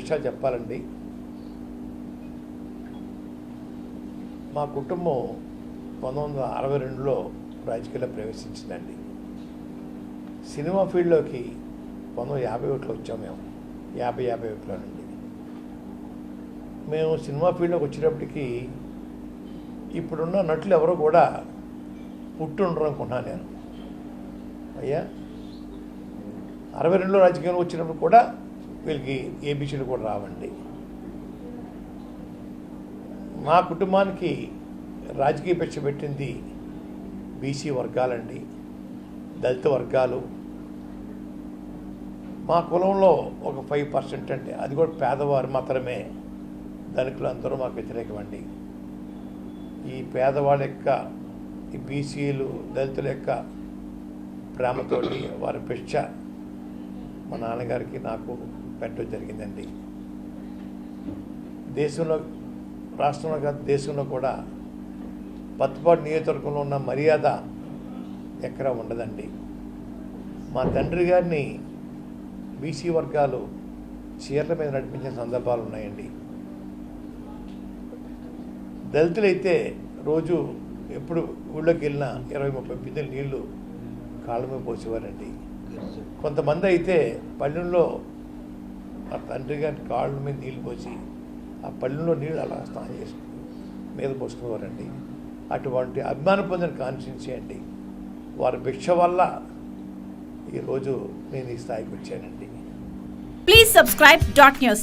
విషయాలు చెప్పాలండి. మా కుటుంబం 1962లో రాజకీయాల్లో ప్రవేశించిందండి. సినిమా ఫీల్డ్లోకి 1951లో వచ్చాము. మేము 51లో నుండి మేము సినిమా ఫీల్డ్లోకి వచ్చేటప్పటికి ఇప్పుడున్న నటులు ఎవరో కూడా పుట్టి ఉండరు అనుకుంటున్నాను నేను. అయ్యా 62లో రాజకీయంలో వచ్చినప్పుడు కూడా వీళ్ళకి ఏబీసీలు కూడా రావండి. మా కుటుంబానికి రాజకీయ భిక్ష పెట్టింది బీసీ వర్గాలండి, దళిత వర్గాలు. మా కులంలో ఒక 5% అండి, అది కూడా పేదవారు మాత్రమే. ధనికులు అందరూ మాకు వ్యతిరేకమండి. ఈ పేదవాళ్ళ యొక్క, ఈ బీసీలు దళితుల యొక్క ప్రేమతోటి వారి భిక్ష మా నాన్నగారికి నాకు పెట్టడం జరిగిందండి. దేశంలో, రాష్ట్రంలో కాదు దేశంలో కూడా పత్తిపాడు నియోజకవర్గంలో ఉన్న మర్యాద ఎక్కడా ఉండదండి. మా తండ్రి గారిని బీసీ వర్గాలు చీరల మీద నడిపించిన సందర్భాలు ఉన్నాయండి. దళితులైతే రోజు ఎప్పుడు ఊళ్ళోకి వెళ్ళినా 20-30 బిందెలు నీళ్లు కాళ్ళ మీద పోసేవారండి. కొంతమంది అయితే పల్లెల్లో మా తండ్రి గారి కాళ్ళ మీద నీళ్ళు పోసి ఆ పల్లెల్లో నీళ్ళు అలా స్నానం చేసి మీద పోసుకునేవారండి. అటువంటి అభిమానం పొందిన కాన్స్టిట్యున్సీ అండి. వారి భిక్ష వల్ల ఈరోజు నేను ఈ స్థాయికి వచ్చానండి. Please subscribe .news.